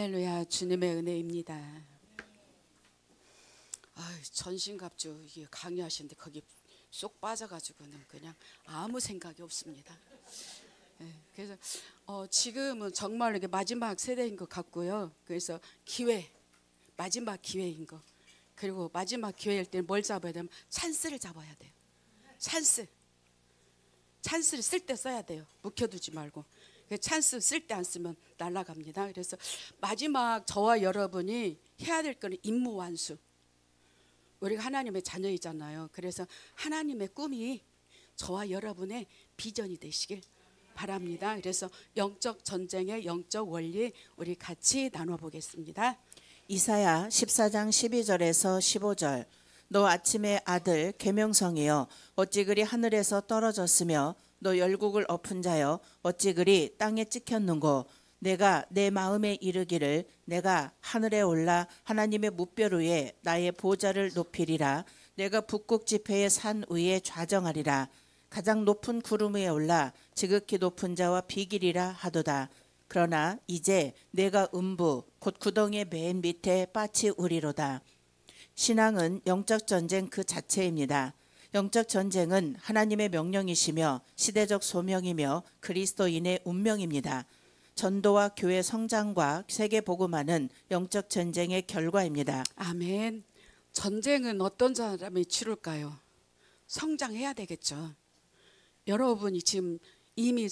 할렐루야. 주님의 은혜입니다. 전신갑주 이게 강의하시는데 거기 쏙 빠져가지고는 그냥 아무 생각이 없습니다. 그래서 지금은 정말 이게 마지막 세대인 것 같고요. 그래서 마지막 기회인 거. 그리고 마지막 기회일 때는 뭘 잡아야 되면 찬스를 잡아야 돼요. 찬스를 쓸 때 써야 돼요. 묵혀두지 말고. 찬스 쓸 때 안 쓰면 날아갑니다. 그래서 마지막 저와 여러분이 해야 될 거는 임무 완수. 우리가 하나님의 자녀이잖아요. 그래서 하나님의 꿈이 저와 여러분의 비전이 되시길 바랍니다. 그래서 영적 전쟁의 영적 원리 우리 같이 나눠보겠습니다. 이사야 14장 12절에서 15절. 너 아침의 아들 계명성이여 어찌 그리 하늘에서 떨어졌으며 너 열국을 엎은 자여 어찌 그리 땅에 찍혔는고. 내가 내 마음에 이르기를 내가 하늘에 올라 하나님의 무별 위에 나의 보좌를 높이리라. 내가 북극 지폐의 산 위에 좌정하리라. 가장 높은 구름 위에 올라 지극히 높은 자와 비기리라 하도다. 그러나 이제 내가 음부 곧 구덩이의 맨 밑에 빠치 우리로다. 신앙은 영적 전쟁 그 자체입니다. 영적 전쟁은 하나님의 명령이시며 시대적 소명이며 그리스도인의 운명입니다. 전도와 교회 성장과 세계 복음화는 영적 전쟁의 결과입니다. 아멘. 전쟁은 어떤 사람이 치룰까요? 성장해야 되겠죠. 여러분이 지금 이미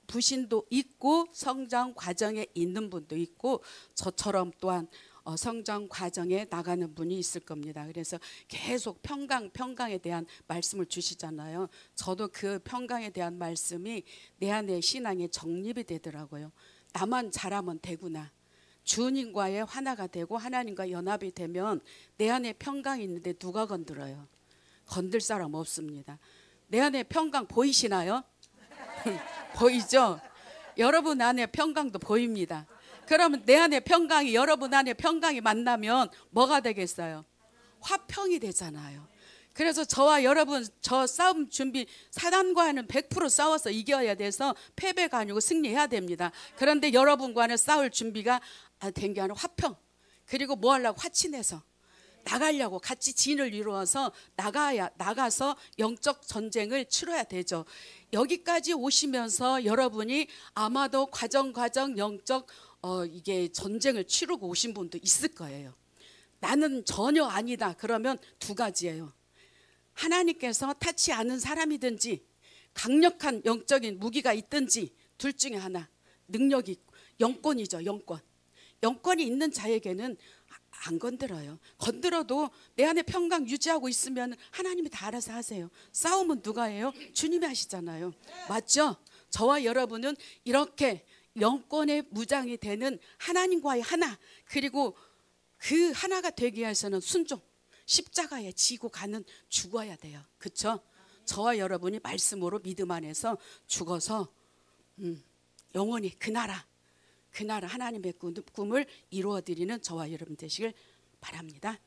부신도 있고 성장 과정에 있는 분도 있고 저처럼 또한 성장 과정에 나가는 분이 있을 겁니다. 그래서 계속 평강에 대한 말씀을 주시잖아요. 저도 그 평강에 대한 말씀이 내 안에 신앙의 정립이 되더라고요. 나만 잘하면 되구나. 주님과의 하나가 되고 하나님과 연합이 되면 내 안에 평강이 있는데 누가 건드려요? 건들 사람 없습니다. 내 안에 평강 보이시나요? 보이죠? 여러분 안에 평강도 보입니다. 그러면 내 안에 평강이 여러분 안에 평강이 만나면 뭐가 되겠어요? 화평이 되잖아요. 그래서 저와 여러분 저 싸움 준비 사단과는 100% 싸워서 이겨야 돼서 패배가 아니고 승리해야 됩니다. 그런데 여러분과는 싸울 준비가 된 게 아니라 화평. 그리고 뭐 하려고 화친해서 나가려고 같이 진을 이루어서 나가서 영적 전쟁을 치러야 되죠. 여기까지 오시면서 여러분이 아마도 과정 영적 이게 전쟁을 치르고 오신 분도 있을 거예요. 나는 전혀 아니다. 그러면 두 가지예요. 하나님께서 타치 않은 사람이든지 강력한 영적인 무기가 있든지 둘 중에 하나. 능력이 있고 영권이죠. 영권이 있는 자에게는 안 건드려요. 건드려도 내 안에 평강 유지하고 있으면 하나님이 다 알아서 하세요. 싸움은 누가 해요? 주님이 하시잖아요. 맞죠? 저와 여러분은 이렇게 영권의 무장이 되는 하나님과의 하나, 그리고 그 하나가 되기 위해서는 순종, 십자가에 지고 가는 죽어야 돼요. 그렇죠? 저와 여러분이 말씀으로 믿음 안에서 죽어서 영원히 그 나라 하나님의 꿈을 이루어드리는 저와 여러분 되시길 바랍니다.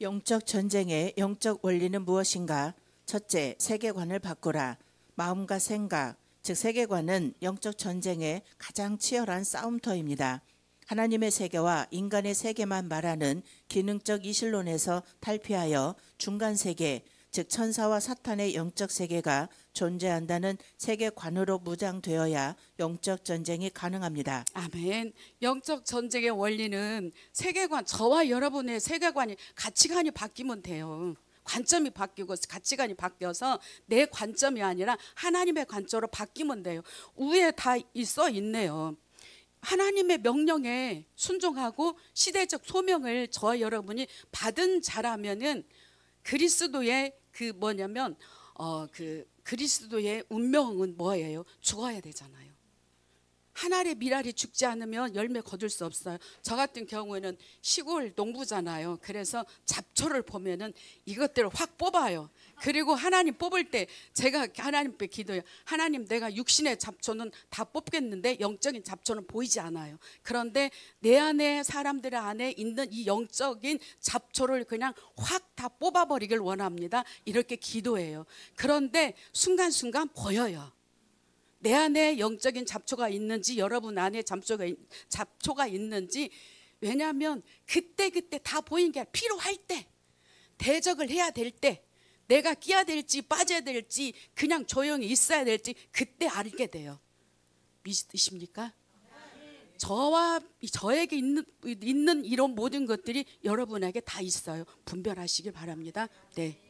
영적 전쟁의 영적 원리는 무엇인가? 첫째, 세계관을 바꾸라. 마음과 생각, 즉 세계관은 영적 전쟁의 가장 치열한 싸움터입니다. 하나님의 세계와 인간의 세계만 말하는 기능적 이실론에서 탈피하여 중간 세계, 즉 천사와 사탄의 영적 세계가 존재한다는 세계관으로 무장되어야 영적 전쟁이 가능합니다. 아멘. 영적 전쟁의 원리는 세계관, 저와 여러분의 세계관이 가치관이 바뀌면 돼요. 관점이 바뀌고 가치관이 바뀌어서 내 관점이 아니라 하나님의 관점으로 바뀌면 돼요. 위에 다 써 있네요. 하나님의 명령에 순종하고 시대적 소명을 저와 여러분이 받은 자라면은 그리스도의 그리스도의 운명은 뭐예요? 죽어야 되잖아요. 한 알의 밀알이 죽지 않으면 열매 거둘 수 없어요. 저 같은 경우에는 시골 농부잖아요. 그래서 잡초를 보면은 이것들을 확 뽑아요. 그리고 하나님 뽑을 때 제가 하나님께 기도해요. 하나님, 내가 육신의 잡초는 다 뽑겠는데 영적인 잡초는 보이지 않아요. 그런데 내 안에 사람들 안에 있는 이 영적인 잡초를 그냥 확 다 뽑아버리길 원합니다. 이렇게 기도해요. 그런데 순간순간 보여요. 내 안에 영적인 잡초가 있는지 여러분 안에 잡초가 있는지 왜냐하면 그때 다 보이는 게 아니라 필요할 때 대적을 해야 될 때 내가 끼야 될지 빠져야 될지 그냥 조용히 있어야 될지 그때 알게 돼요. 믿으십니까? 저에게 있는 이런 모든 것들이 여러분에게 다 있어요. 분별하시길 바랍니다. 네.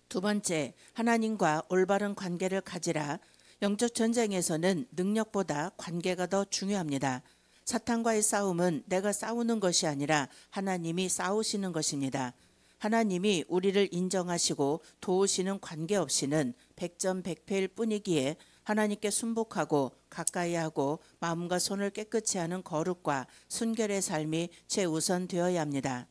두 번째, 하나님과 올바른 관계를 가지라. 영적 전쟁에서는 능력보다 관계가 더 중요합니다. 사탄과의 싸움은 내가 싸우는 것이 아니라 하나님이 싸우시는 것입니다. 하나님이 우리를 인정하시고 도우시는 관계 없이는 백전백패일 뿐이기에 하나님께 순복하고 가까이하고 마음과 손을 깨끗이 하는 거룩과 순결의 삶이 최우선 되어야 합니다.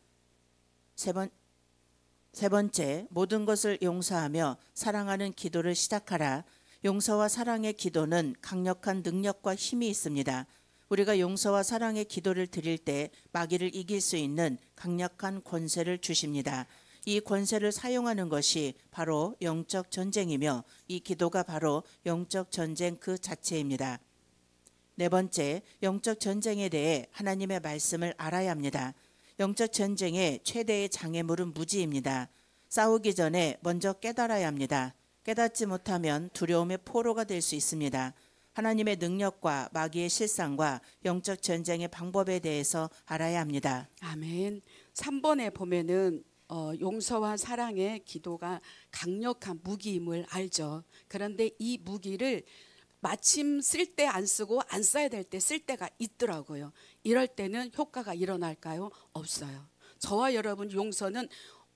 세 번째, 모든 것을 용서하며 사랑하는 기도를 시작하라. 용서와 사랑의 기도는 강력한 능력과 힘이 있습니다. 우리가 용서와 사랑의 기도를 드릴 때 마귀를 이길 수 있는 강력한 권세를 주십니다. 이 권세를 사용하는 것이 바로 영적 전쟁이며 이 기도가 바로 영적 전쟁 그 자체입니다. 네 번째, 영적 전쟁에 대해 하나님의 말씀을 알아야 합니다. 영적 전쟁의 최대의 장애물은 무지입니다. 싸우기 전에 먼저 깨달아야 합니다. 깨닫지 못하면 두려움의 포로가 될 수 있습니다. 하나님의 능력과 마귀의 실상과 영적 전쟁의 방법에 대해서 알아야 합니다. 아멘. 3번에 보면은 용서와 사랑의 기도가 강력한 무기임을 알죠. 그런데 이 무기를 마침 쓸 때 안 쓰고 안 써야 될 때 쓸 때가 있더라고요. 이럴 때는 효과가 일어날까요? 없어요. 저와 여러분 용서는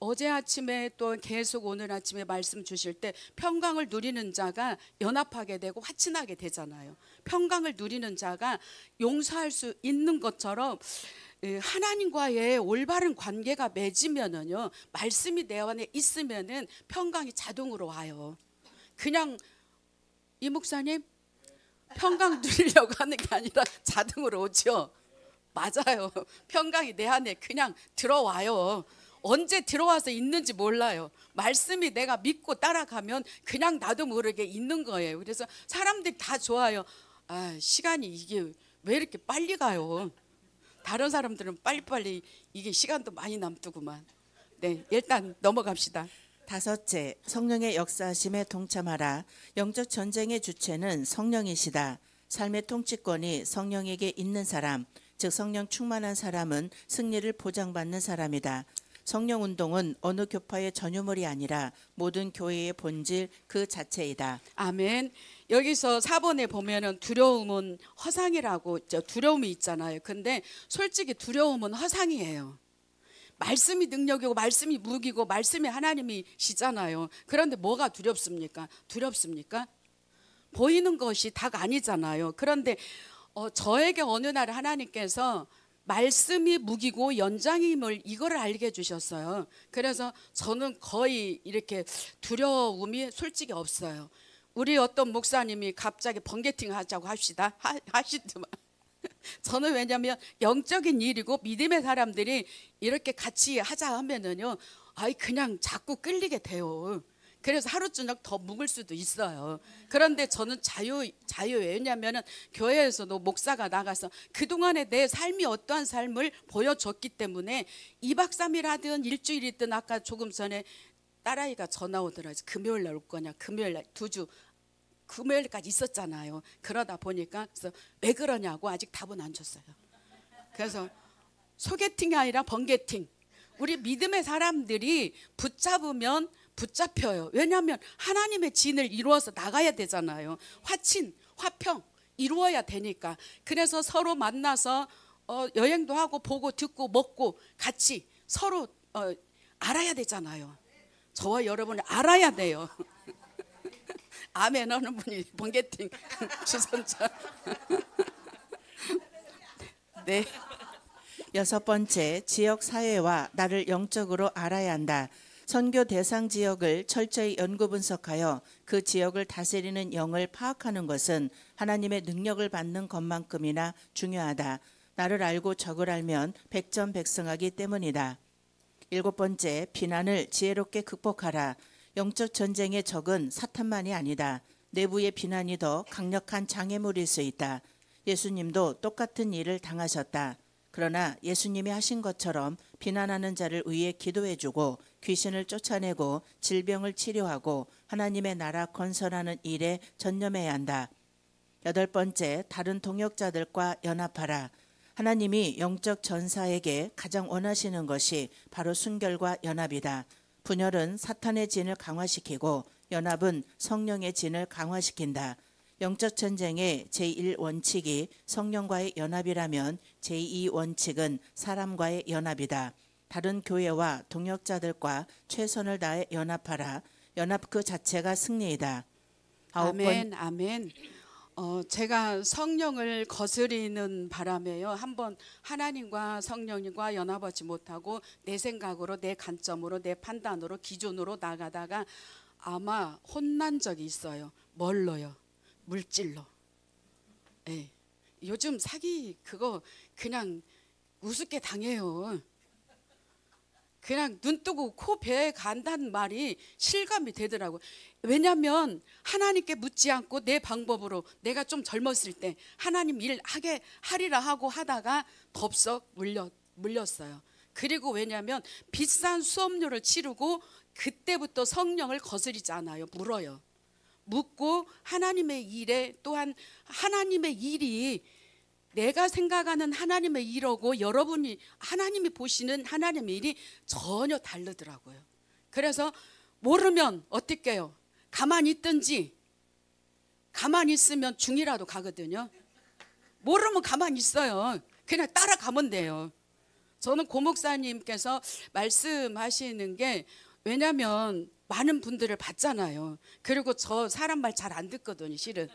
어제 아침에 또 계속 오늘 아침에 말씀 주실 때 평강을 누리는 자가 연합하게 되고 화친하게 되잖아요. 평강을 누리는 자가 용서할 수 있는 것처럼 하나님과의 올바른 관계가 맺으면은요, 말씀이 내 안에 있으면은 평강이 자동으로 와요. 그냥 이 목사님 평강 누리려고 하는 게 아니라 자동으로 오죠. 맞아요. 평강이 내 안에 그냥 들어와요. 언제 들어와서 있는지 몰라요. 말씀이 내가 믿고 따라가면 그냥 나도 모르게 있는 거예요. 그래서 사람들이 다 좋아요. 아, 시간이 이게 왜 이렇게 빨리 가요? 다른 사람들은 빨리빨리 이게 시간도 많이 남더구만. 네, 일단 넘어갑시다. 다섯째, 성령의 역사하심에 동참하라. 영적 전쟁의 주체는 성령이시다. 삶의 통치권이 성령에게 있는 사람, 즉 성령 충만한 사람은 승리를 보장받는 사람이다. 성령 운동은 어느 교파의 전유물이 아니라 모든 교회의 본질 그 자체이다. 아멘. 여기서 4번에 보면은 두려움은 허상이라고 두려움이 있잖아요. 근데 솔직히 두려움은 허상이에요. 말씀이 능력이고 말씀이 무기고 말씀이 하나님이시잖아요. 그런데 뭐가 두렵습니까? 두렵습니까? 보이는 것이 다가 아니잖아요. 그런데 저에게 어느 날 하나님께서 말씀이 무기고 연장임을 이거를 알게 해주셨어요. 그래서 저는 거의 이렇게 두려움이 솔직히 없어요. 우리 어떤 목사님이 갑자기 번개팅 하자고 합시다. 하시더만. 저는 왜냐하면 영적인 일이고 믿음의 사람들이 이렇게 같이 하자 하면은요, 그냥 자꾸 끌리게 돼요. 그래서 하루 저녁 더 묵을 수도 있어요. 그런데 저는 자유예요. 왜냐하면 교회에서도 목사가 나가서 그동안에 내 삶이 어떠한 삶을 보여줬기 때문에 2박 3일 하든 일주일이든 아까 조금 전에 딸아이가 전화 오더라고요. 금요일 날 올 거냐. 금요일 날 2주 금요일까지 있었잖아요. 그러다 보니까 그래서 왜 그러냐고 아직 답은 안 줬어요. 그래서 소개팅이 아니라 번개팅. 우리 믿음의 사람들이 붙잡으면 붙잡혀요. 왜냐하면 하나님의 진을 이루어서 나가야 되잖아요. 화친, 화평 이루어야 되니까. 그래서 서로 만나서 여행도 하고 보고 듣고 먹고 같이 서로 알아야 되잖아요. 저와 여러분이 알아야 돼요. 아멘 하는 분이 번개팅 주선자. 네. 여섯 번째, 지역 사회와 나를 영적으로 알아야 한다. 선교 대상 지역을 철저히 연구 분석하여 그 지역을 다스리는 영을 파악하는 것은 하나님의 능력을 받는 것만큼이나 중요하다. 나를 알고 적을 알면 백전백승하기 때문이다. 일곱 번째, 비난을 지혜롭게 극복하라. 영적 전쟁의 적은 사탄만이 아니다. 내부의 비난이 더 강력한 장애물일 수 있다. 예수님도 똑같은 일을 당하셨다. 그러나 예수님이 하신 것처럼 비난하는 자를 위해 기도해주고 귀신을 쫓아내고 질병을 치료하고 하나님의 나라 건설하는 일에 전념해야 한다. 8번째, 다른 동역자들과 연합하라. 하나님이 영적 전사에게 가장 원하시는 것이 바로 순결과 연합이다. 분열은 사탄의 진을 강화시키고 연합은 성령의 진을 강화시킨다. 영적 전쟁의 제1원칙이 성령과의 연합이라면 제2원칙은 사람과의 연합이다. 다른 교회와 동역자들과 최선을 다해 연합하라. 연합 그 자체가 승리이다. 아멘, 아멘. 제가 성령을 거스리는 바람에요. 한번 하나님과 성령님과 연합하지 못하고 내 생각으로, 내 관점으로, 내 판단으로, 기준으로 나가다가 아마 혼난 적이 있어요. 뭘로요? 물질로. 예. 요즘 사기 그거 그냥 우습게 당해요. 그냥 눈 뜨고 코 배에 간다는 말이 실감이 되더라고요. 왜냐하면 하나님께 묻지 않고 내 방법으로 내가 좀 젊었을 때 하나님 일 하리라 하고 하다가 덥석 물렸어요. 그리고 왜냐하면 비싼 수업료를 치르고 그때부터 성령을 거스리지 않아요. 물어요. 묻고 하나님의 일에 또한 하나님의 일이 내가 생각하는 하나님의 일하고 여러분이 하나님이 보시는 하나님의 일이 전혀 다르더라고요. 그래서 모르면 어떻게 해요? 가만히 있든지, 가만히 있으면 중이라도 가거든요. 모르면 가만히 있어요. 그냥 따라가면 돼요. 저는 고 목사님께서 말씀하시는 게, 왜냐면 많은 분들을 봤잖아요. 그리고 저 사람 말 잘 안 듣거든요. 실은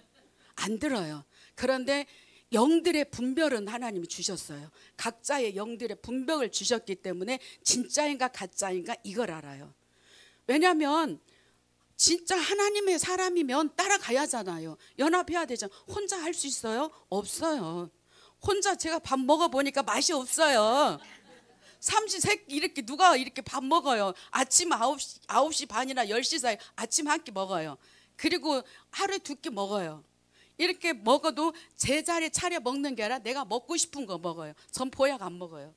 안 들어요. 그런데 영들의 분별은 하나님이 주셨어요. 각자의 영들의 분별을 주셨기 때문에 진짜인가 가짜인가 이걸 알아요. 왜냐하면 진짜 하나님의 사람이면 따라가야 하잖아요. 연합해야 되잖아요. 혼자 할 수 있어요? 없어요. 혼자 제가 밥 먹어보니까 맛이 없어요. 삼시세끼 이렇게 누가 이렇게 밥 먹어요. 아침 9시 반이나 10시 사이 아침 한 끼 먹어요. 그리고 하루에 2끼 먹어요. 이렇게 먹어도 제자리에 차려 먹는 게 아니라 내가 먹고 싶은 거 먹어요. 전 보약 안 먹어요.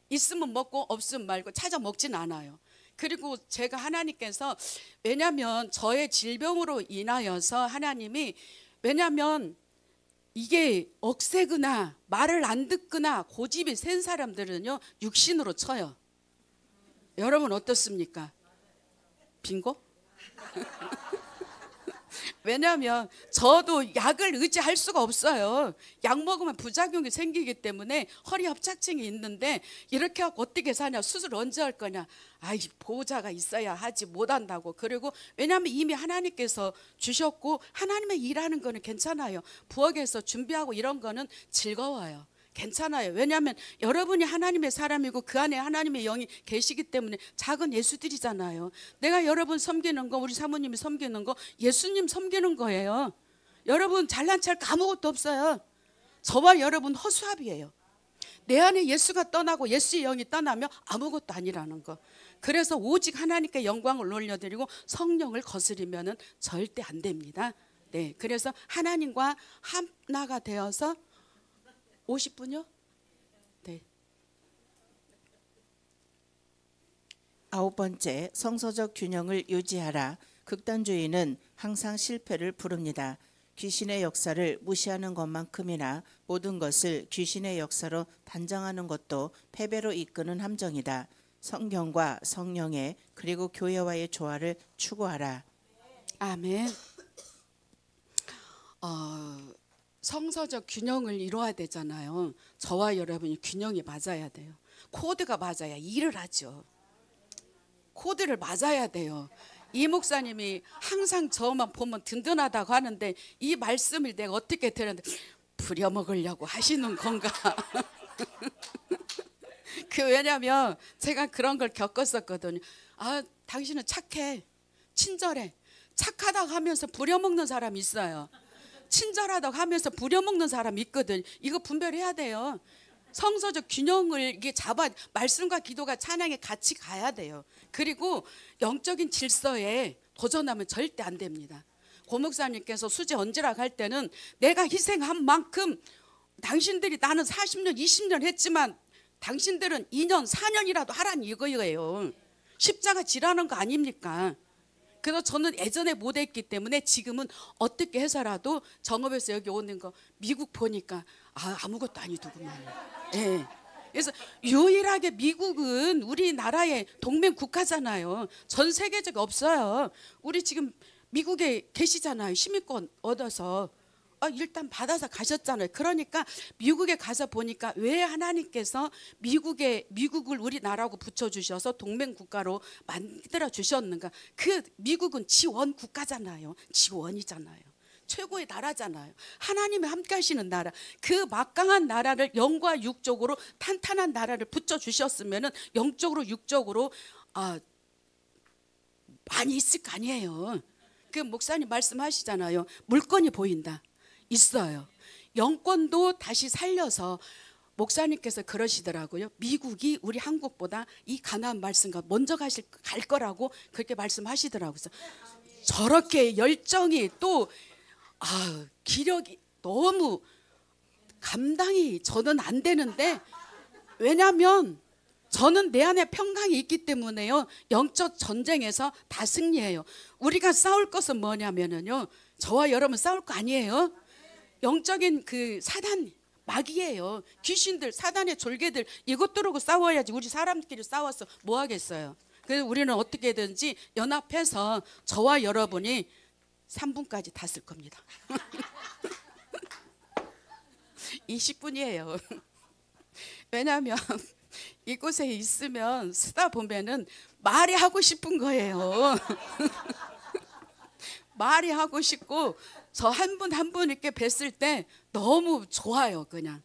있으면 먹고 없으면 말고 찾아 먹진 않아요. 그리고 제가 하나님께서, 왜냐하면 저의 질병으로 인하여서 하나님이, 왜냐하면 이게 억세거나 말을 안 듣거나 고집이 센 사람들은요 육신으로 쳐요. 여러분 어떻습니까? 빙고? 왜냐하면 저도 약을 의지할 수가 없어요. 약 먹으면 부작용이 생기기 때문에 허리 협착증이 있는데 이렇게 하고 어떻게 사냐, 수술 언제 할 거냐, 아이 보호자가 있어야 하지 못한다고. 그리고 왜냐하면 이미 하나님께서 주셨고 하나님의 일하는 거는 괜찮아요. 부엌에서 준비하고 이런 거는 즐거워요. 괜찮아요. 왜냐하면 여러분이 하나님의 사람이고 그 안에 하나님의 영이 계시기 때문에 작은 예수들이잖아요. 내가 여러분 섬기는 거, 우리 사모님이 섬기는 거 예수님 섬기는 거예요. 여러분 잘난 척 아무것도 없어요. 저와 여러분 허수아비예요. 내 안에 예수가 떠나고 예수의 영이 떠나면 아무것도 아니라는 거. 그래서 오직 하나님께 영광을 올려드리고 성령을 거스리면 절대 안 됩니다. 네, 그래서 하나님과 하나가 되어서 50분요? 네. 9번째, 성서적 균형을 유지하라. 극단주의는 항상 실패를 부릅니다. 귀신의 역사를 무시하는 것만큼이나 모든 것을 귀신의 역사로 단정하는 것도 패배로 이끄는 함정이다. 성경과 성령의 그리고 교회와의 조화를 추구하라. 아멘. 성서적 균형을 이루어야 되잖아요. 저와 여러분이 균형이 맞아야 돼요. 코드가 맞아야 일을 하죠. 코드를 맞아야 돼요. 이 목사님이 항상 저만 보면 든든하다고 하는데 이 말씀을 내가 어떻게 들었는데 부려먹으려고 하시는 건가? 왜냐면 제가 그런 걸 겪었었거든요. 아, 당신은 착해, 친절해. 착하다고 하면서 부려먹는 사람이 있어요. 친절하다고 하면서 부려먹는 사람이 있거든. 이거 분별해야 돼요. 성서적 균형을 이게 말씀과 기도가 찬양에 같이 가야 돼요. 그리고 영적인 질서에 도전하면 절대 안 됩니다. 고목사님께서 수제 얹으라 할 때는 내가 희생한 만큼 당신들이 나는 40년 20년 했지만 당신들은 2년 4년이라도 하라는 이거예요. 십자가 지라는 거 아닙니까? 그래서 저는 예전에 못했기 때문에 지금은 어떻게 해서라도 정읍에서 여기 오는 거 미국 보니까 아무것도 아니더구만. 예. 그래서 유일하게 미국은 우리나라의 동맹 국가잖아요. 전 세계적으로 없어요. 우리 지금 미국에 계시잖아요. 시민권 얻어서. 일단 받아서 가셨잖아요. 그러니까 미국에 가서 보니까 왜 하나님께서 미국을 우리나라하고 붙여주셔서 동맹 국가로 만들어 주셨는가. 그 미국은 지원 국가잖아요. 지원이잖아요. 최고의 나라잖아요. 하나님이 함께 하시는 나라. 그 막강한 나라를 영과 육적으로 탄탄한 나라를 붙여주셨으면 영적으로 육적으로 많이 있을 거 아니에요. 그 목사님 말씀하시잖아요. 물건이 보인다. 있어요. 영권도 다시 살려서 목사님께서 그러시더라고요. 미국이 우리 한국보다 이 가나안 말씀과 먼저 갈 거라고 그렇게 말씀하시더라고요. 저렇게 열정이 또 기력이 너무 감당이 저는 안 되는데, 왜냐하면 저는 내 안에 평강이 있기 때문에요. 영적 전쟁에서 다 승리해요. 우리가 싸울 것은 뭐냐면요, 저와 여러분 싸울 거 아니에요. 영적인 그 사단 마귀예요. 귀신들, 사단의 졸개들, 이것들하고 싸워야지. 우리 사람끼리 싸워서 뭐 하겠어요. 그래서 우리는 어떻게든지 연합해서 저와 여러분이 3분까지 다 쓸 겁니다. 20분이에요. 왜냐하면 이곳에 있으면 쓰다 보면은 말이 하고 싶은 거예요. 말이 하고 싶고, 저 한 분 한 분 이렇게 뵀을 때 너무 좋아요. 그냥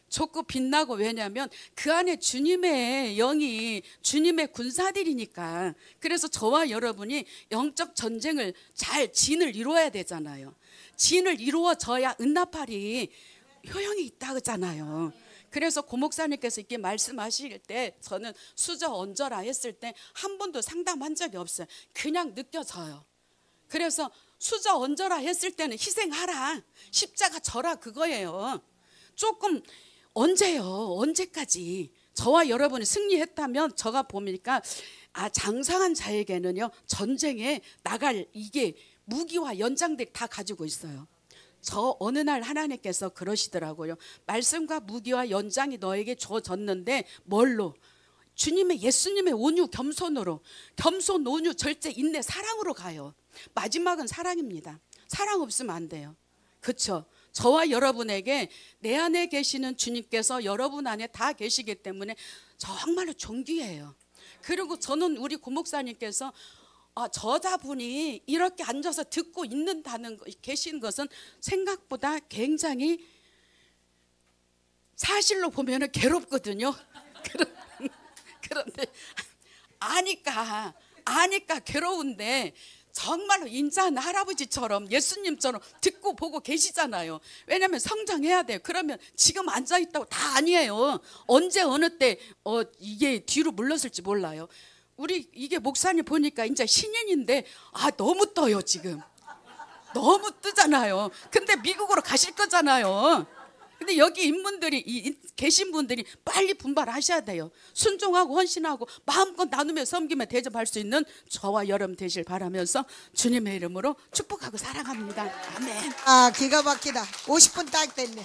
좋고 빛나고. 왜냐하면 그 안에 주님의 영이 주님의 군사들이니까. 그래서 저와 여러분이 영적 전쟁을 잘 진을 이루어야 되잖아요. 진을 이루어져야 은나팔이 효용이 있다잖아요. 그래서 고목사님께서 이렇게 말씀하실 때 저는 수저 얹어라 했을 때 한 번도 상담한 적이 없어요. 그냥 느껴져요. 그래서 수저 얹어라 했을 때는 희생하라, 십자가 져라, 그거예요. 조금 언제요? 언제까지? 저와 여러분이 승리했다면 저가 보니까 장성한 자에게는요, 전쟁에 나갈 이게 무기와 연장들이 다 가지고 있어요. 저 어느 날 하나님께서 그러시더라고요. 말씀과 무기와 연장이 너에게 주어졌는데 뭘로? 주님의 예수님의 온유 겸손으로. 겸손, 온유, 절제, 인내, 사랑으로 가요. 마지막은 사랑입니다. 사랑 없으면 안 돼요. 그렇죠? 저와 여러분에게 내 안에 계시는 주님께서 여러분 안에 다 계시기 때문에 정말로 존귀해요. 그리고 저는 우리 고목사님께서 저자분이 이렇게 앉아서 듣고 있는다는 계신 것은 생각보다 굉장히 사실로 보면 괴롭거든요. 그런데 아니까 괴로운데 정말로 인자한 할아버지처럼 예수님처럼 듣고 보고 계시잖아요. 왜냐하면 성장해야 돼요. 그러면 지금 앉아있다고 다 아니에요. 언제 어느 때 이게 뒤로 물렀을지 몰라요. 우리 이게 목사님 보니까 이제 신인인데 너무 떠요. 지금 너무 뜨잖아요. 근데 미국으로 가실 거잖아요. 근데 여기 인분들이 계신 분들이 빨리 분발하셔야 돼요. 순종하고 헌신하고 마음껏 나누며 섬기며 대접할 수 있는 저와 여러분 되실 바라면서 주님의 이름으로 축복하고 사랑합니다. 아멘. 기가 막히다. 50분 딱 됐네.